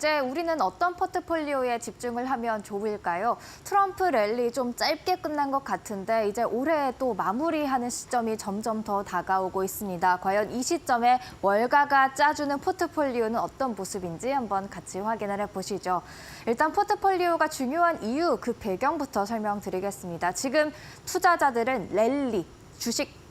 이제 우리는 어떤 포트폴리오에 집중을 하면 좋을까요? 트럼프 랠리 좀 짧게 끝난 것 같은데 이제 올해 또 마무리하는 시점이 점점 더 다가오고 있습니다. 과연 이 시점에 월가가 짜주는 포트폴리오는 어떤 모습인지 한번 같이 확인을 해보시죠. 일단 포트폴리오가 중요한 이유, 그 배경부터 설명드리겠습니다. 지금 투자자들은 랠리,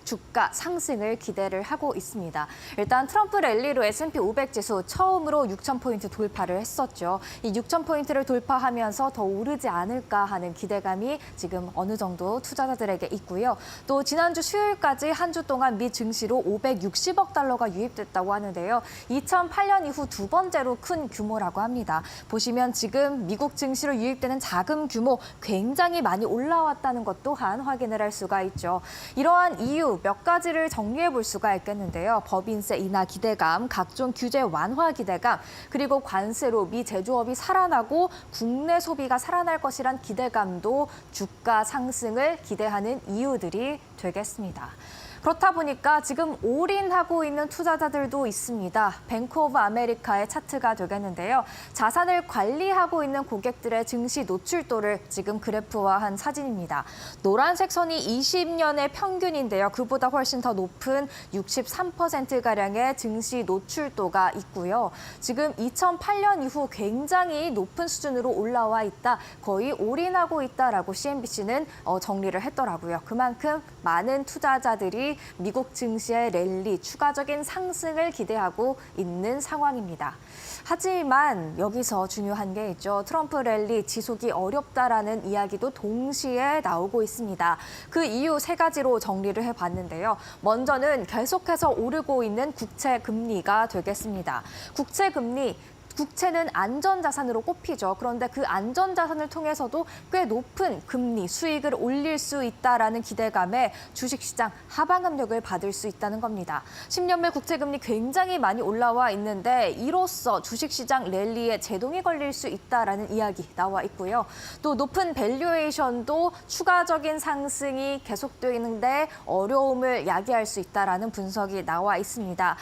주가 상승을 기대를 하고 있습니다. 일단 트럼프 랠리로 S&P 500 지수 처음으로 6,000포인트 돌파를 했었죠. 이 6,000포인트를 돌파하면서 더 오르지 않을까 하는 기대감이 지금 어느 정도 투자자들에게 있고요. 또 지난주 수요일까지 한 주 동안 미 증시로 560억 달러가 유입됐다고 하는데요. 2008년 이후 두 번째로 큰 규모라고 합니다. 보시면 지금 미국 증시로 유입되는 자금 규모 굉장히 많이 올라왔다는 것 또한 확인을 할 수가 있죠. 이러한 이유 몇 가지를 정리해 볼 수가 있겠는데요. 법인세 인하 기대감, 각종 규제 완화 기대감, 그리고 관세로 미 제조업이 살아나고 국내 소비가 살아날 것이란 기대감도 주가 상승을 기대하는 이유들이 되겠습니다. 그렇다 보니까 지금 올인하고 있는 투자자들도 있습니다. 뱅크 오브 아메리카의 차트가 되겠는데요. 자산을 관리하고 있는 고객들의 증시 노출도를 지금 그래프화한 사진입니다. 노란색 선이 20년의 평균인데요. 그보다 훨씬 더 높은 63%가량의 증시 노출도가 있고요. 지금 2008년 이후 굉장히 높은 수준으로 올라와 있다. 거의 올인하고 있다라고 CNBC는 정리를 했더라고요. 그만큼 많은 투자자들이 미국 증시의 랠리, 추가적인 상승을 기대하고 있는 상황입니다. 하지만 여기서 중요한 게 있죠. 트럼프 랠리 지속이 어렵다라는 이야기도 동시에 나오고 있습니다. 그 이유 세 가지로 정리를 해봤는데요. 먼저는 계속해서 오르고 있는 국채 금리가 되겠습니다. 국채는 안전자산으로 꼽히죠. 그런데 그 안전자산을 통해서도 꽤 높은 금리, 수익을 올릴 수 있다라는 기대감에 주식시장 하방 압력을 받을 수 있다는 겁니다. 10년물 국채금리 굉장히 많이 올라와 있는데 이로써 주식시장 랠리에 제동이 걸릴 수 있다라는 이야기 나와 있고요. 또 높은 밸류에이션도 추가적인 상승이 계속되는데 어려움을 야기할 수 있다라는 분석이 나와 있습니다.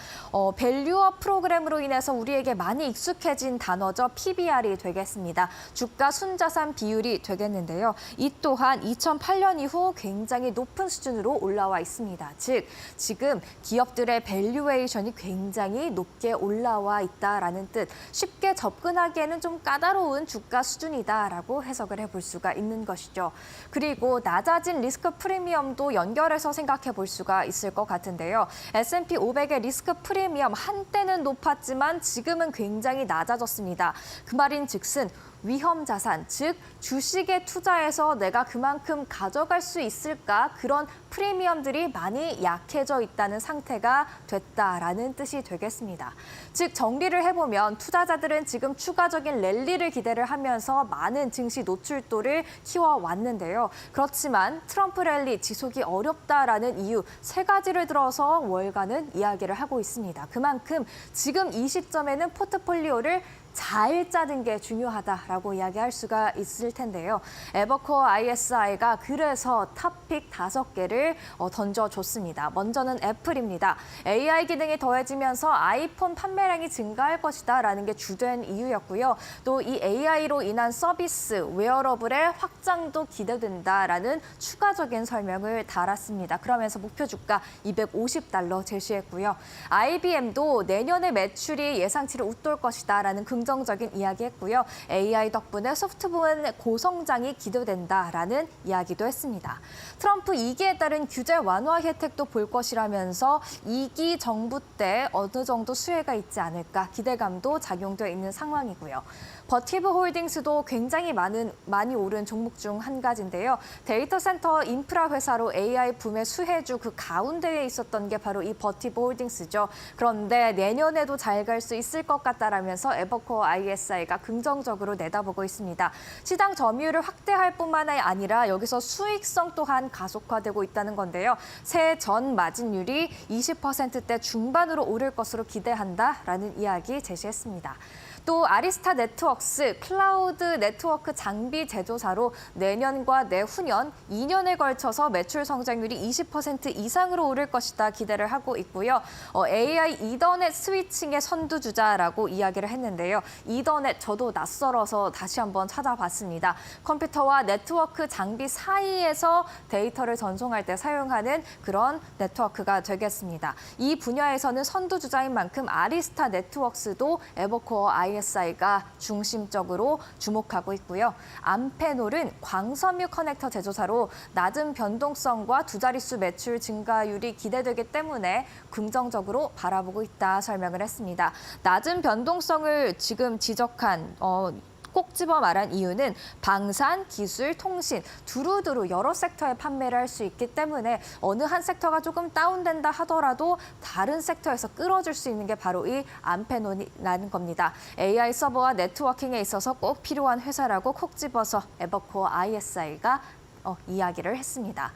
밸류업 프로그램으로 인해서 우리에게 많이 익숙해진 단어죠. PBR이 되겠습니다. 주가 순자산 비율이 되겠는데요. 이 또한 2008년 이후 굉장히 높은 수준으로 올라와 있습니다. 즉, 지금 기업들의 밸류에이션이 굉장히 높게 올라와 있다라는 뜻. 쉽게 접근하기에는 좀 까다로운 주가 수준이다라고 해석을 해볼 수가 있는 것이죠. 그리고 낮아진 리스크 프리미엄도 연결해서 생각해 볼 수가 있을 것 같은데요. S&P 500의 리스크 프리미엄 한때는 높았지만 지금은 굉장히 낮아졌습니다. 그 말인즉슨 위험 자산, 즉 주식에 투자해서 내가 그만큼 가져갈 수 있을까? 그런 프리미엄들이 많이 약해져 있다는 상태가 됐다라는 뜻이 되겠습니다. 즉 정리를 해보면 투자자들은 지금 추가적인 랠리를 기대를 하면서 많은 증시 노출도를 키워왔는데요. 그렇지만 트럼프 랠리 지속이 어렵다라는 이유 세 가지를 들어서 월가는 이야기를 하고 있습니다. 그만큼 지금 이 시점에는 포트폴리오를 잘 짜는 게 중요하다라고 이야기할 수가 있을 텐데요. 에버코어 ISI가 그래서 탑픽 5개를 던져줬습니다. 먼저는 애플입니다. AI 기능이 더해지면서 아이폰 판매량이 증가할 것이다라는 게 주된 이유였고요. 또 이 AI로 인한 서비스, 웨어러블의 확장도 기대된다라는 추가적인 설명을 달았습니다. 그러면서 목표 주가 $250 제시했고요. IBM도 내년에 매출이 예상치를 웃돌 것이다라는 긍정적인 이야기했고요. AI 덕분에 소프트부문 고성장이 기대된다라는 이야기도 했습니다. 트럼프 2기에 따른 규제 완화 혜택도 볼 것이라면서 2기 정부 때 어느 정도 수혜가 있지 않을까 기대감도 작용돼 있는 상황이고요. 버티브 홀딩스도 굉장히 많이 오른 종목 중 한 가지인데요. 데이터 센터 인프라 회사로 AI 붐의 수혜주 그 가운데에 있었던 게 바로 이 버티브 홀딩스죠. 그런데 내년에도 잘 갈 수 있을 것 같다라면서 에버코어 ISI가 긍정적으로 내다보고 있습니다. 시장 점유율을 확대할 뿐만 아니라 여기서 수익성 또한 가속화되고 있다는 건데요. 새해 전 마진율이 20%대 중반으로 오를 것으로 기대한다라는 이야기 제시했습니다. 또 아리스타 네트워크스 클라우드 네트워크 장비 제조사로 내년과 내후년 2년에 걸쳐서 매출 성장률이 20% 이상으로 오를 것이다 기대를 하고 있고요. AI 이더넷 스위칭의 선두주자라고 이야기를 했는데요. 이더넷 저도 낯설어서 다시 한번 찾아봤습니다. 컴퓨터와 네트워크 장비 사이에서 데이터를 전송할 때 사용하는 그런 네트워크가 되겠습니다. 이 분야에서는 선두주자인 만큼 아리스타 네트워크스도 에버코어 ISI가 중심적으로 주목하고 있고요. 암페놀은 광섬유 커넥터 제조사로 낮은 변동성과 두 자릿수 매출 증가율이 기대되기 때문에 긍정적으로 바라보고 있다 설명을 했습니다. 낮은 변동성을 지금 지적한 꼭 집어 말한 이유는 방산, 기술, 통신 두루두루 여러 섹터에 판매를 할 수 있기 때문에 어느 한 섹터가 조금 다운된다 하더라도 다른 섹터에서 끌어줄 수 있는 게 바로 이 암페논이라는 겁니다. AI 서버와 네트워킹에 있어서 꼭 필요한 회사라고 콕 집어서 에버코어 ISI가 이야기를 했습니다.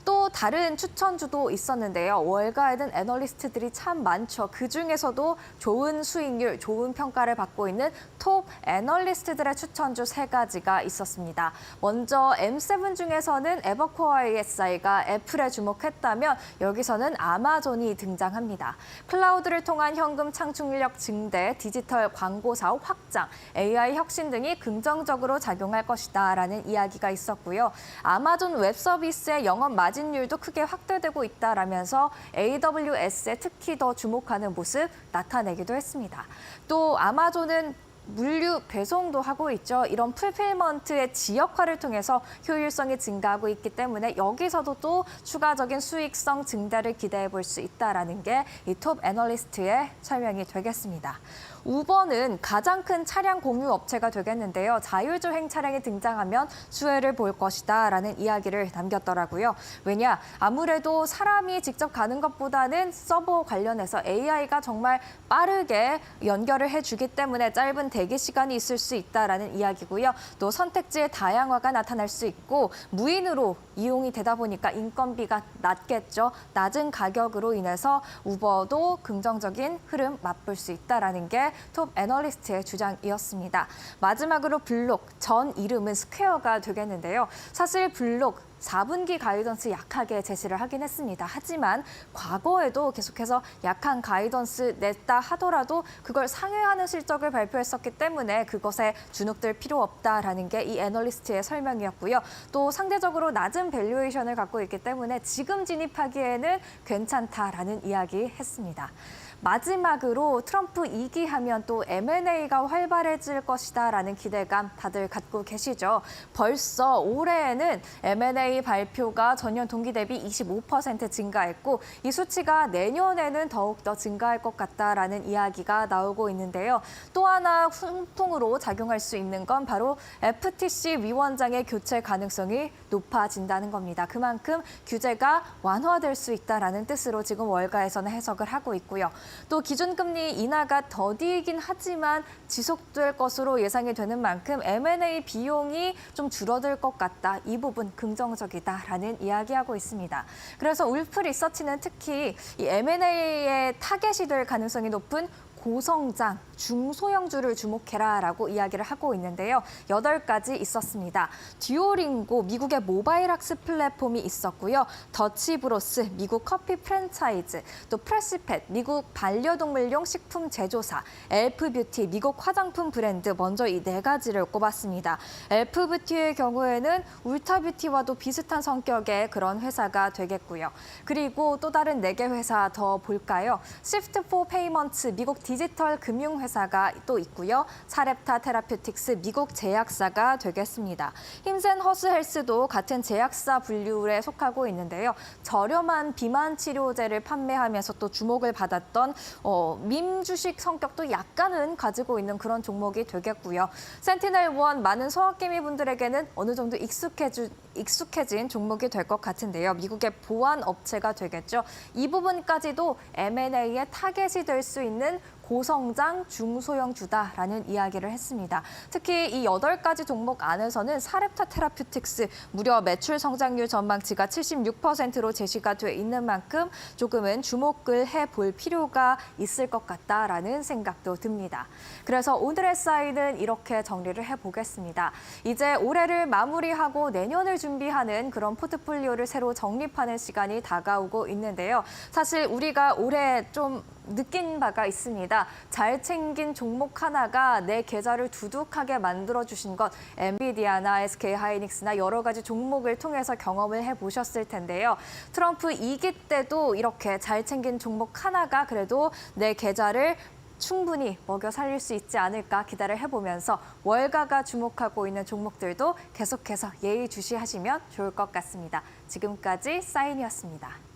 또 다른 추천주도 있었는데요. 월가에는 애널리스트들이 참 많죠. 그중에서도 좋은 수익률, 좋은 평가를 받고 있는 톱 애널리스트들의 추천주 3가지가 있었습니다. 먼저 M7 중에서는 에버코어 ISI가 애플에 주목했다면 여기서는 아마존이 등장합니다. 클라우드를 통한 현금 창출력 증대, 디지털 광고 사업 확장, AI 혁신 등이 긍정적으로 작용할 것이다라는 이야기가 있었고요. 아마존 웹 서비스의 영업 마진율도 크게 확대되고 있다라면서 AWS에 특히 더 주목하는 모습 나타내기도 했습니다. 또 아마존은 물류 배송도 하고 있죠. 이런 풀필먼트의 지역화를 통해서 효율성이 증가하고 있기 때문에 여기서도 또 추가적인 수익성 증대를 기대해 볼 수 있다는 게 이 톱 애널리스트의 설명이 되겠습니다. 우버는 가장 큰 차량 공유 업체가 되겠는데요. 자율주행 차량이 등장하면 수혜를 볼 것이다라는 이야기를 남겼더라고요. 왜냐? 아무래도 사람이 직접 가는 것보다는 서버 관련해서 AI가 정말 빠르게 연결을 해주기 때문에 짧은 대기 시간이 있을 수 있다라는 이야기고요. 또 선택지의 다양화가 나타날 수 있고 무인으로 이용이 되다 보니까 인건비가 낮겠죠. 낮은 가격으로 인해서 우버도 긍정적인 흐름 맛볼 수 있다라는 게 톱 애널리스트의 주장이었습니다. 마지막으로 블록, 전 이름은 스퀘어가 되겠는데요. 사실 블록 4분기 가이던스 약하게 제시를 하긴 했습니다. 하지만 과거에도 계속해서 약한 가이던스 냈다 하더라도 그걸 상회하는 실적을 발표했었기 때문에 그것에 주눅들 필요 없다라는 게 이 애널리스트의 설명이었고요. 또 상대적으로 낮은 밸류에이션을 갖고 있기 때문에 지금 진입하기에는 괜찮다라는 이야기 했습니다. 마지막으로 트럼프 2기 하면 또 M&A가 활발해질 것이다라는 기대감 다들 갖고 계시죠. 벌써 올해에는 M&A 발표가 전년 동기 대비 25% 증가했고 이 수치가 내년에는 더욱 더 증가할 것 같다라는 이야기가 나오고 있는데요. 또 하나 훈풍으로 작용할 수 있는 건 바로 FTC 위원장의 교체 가능성이 높아진다는 겁니다. 그만큼 규제가 완화될 수 있다라는 뜻으로 지금 월가에서는 해석을 하고 있고요. 또 기준금리 인하가 더디긴 하지만 지속될 것으로 예상이 되는 만큼 M&A 비용이 좀 줄어들 것 같다. 이 부분 긍정적이다라는 이야기하고 있습니다. 그래서 울프 리서치는 특히 이 M&A의 타겟이 될 가능성이 높은 고성장, 중소형주를 주목해라라고 이야기를 하고 있는데요. 8가지 있었습니다. 듀오링고, 미국의 모바일 학습 플랫폼이 있었고요. 더치브로스, 미국 커피 프랜차이즈, 또 프레시펫, 미국 반려동물용 식품 제조사, 엘프뷰티, 미국 화장품 브랜드, 먼저 이 4가지를 꼽았습니다. 엘프뷰티의 경우에는 울타뷰티와도 비슷한 성격의 그런 회사가 되겠고요. 그리고 또 다른 4개 회사 더 볼까요? 시프트4 페이먼츠, 미국 디지털 금융회사가 또 있고요. 사렙타 테라퓨틱스 미국 제약사가 되겠습니다. 힘센 허스헬스도 같은 제약사 분류에 속하고 있는데요. 저렴한 비만 치료제를 판매하면서 또 주목을 받았던 밈 주식 성격도 약간은 가지고 있는 그런 종목이 되겠고요. 센티넬1 많은 소확개미 분들에게는 어느 정도 익숙해진 종목이 될 것 같은데요. 미국의 보안 업체가 되겠죠. 이 부분까지도 M&A의 타겟이 될 수 있는 고성장 중소형주다라는 이야기를 했습니다. 특히 이 8가지 종목 안에서는 사렙타 테라퓨틱스 무려 매출 성장률 전망치가 76%로 제시가 돼 있는 만큼 조금은 주목을 해볼 필요가 있을 것 같다라는 생각도 듭니다. 그래서 오늘의 사인은 이렇게 정리를 해보겠습니다. 이제 올해를 마무리하고 내년을 준비하는 그런 포트폴리오를 새로 정립하는 시간이 다가오고 있는데요. 사실 우리가 올해 좀 느낀 바가 있습니다. 잘 챙긴 종목 하나가 내 계좌를 두둑하게 만들어주신 것, 엔비디아나 SK하이닉스나 여러 가지 종목을 통해서 경험을 해보셨을 텐데요. 트럼프 2기 때도 이렇게 잘 챙긴 종목 하나가 그래도 내 계좌를 충분히 먹여 살릴 수 있지 않을까 기대를 해보면서 월가가 주목하고 있는 종목들도 계속해서 예의주시하시면 좋을 것 같습니다. 지금까지 사인이었습니다.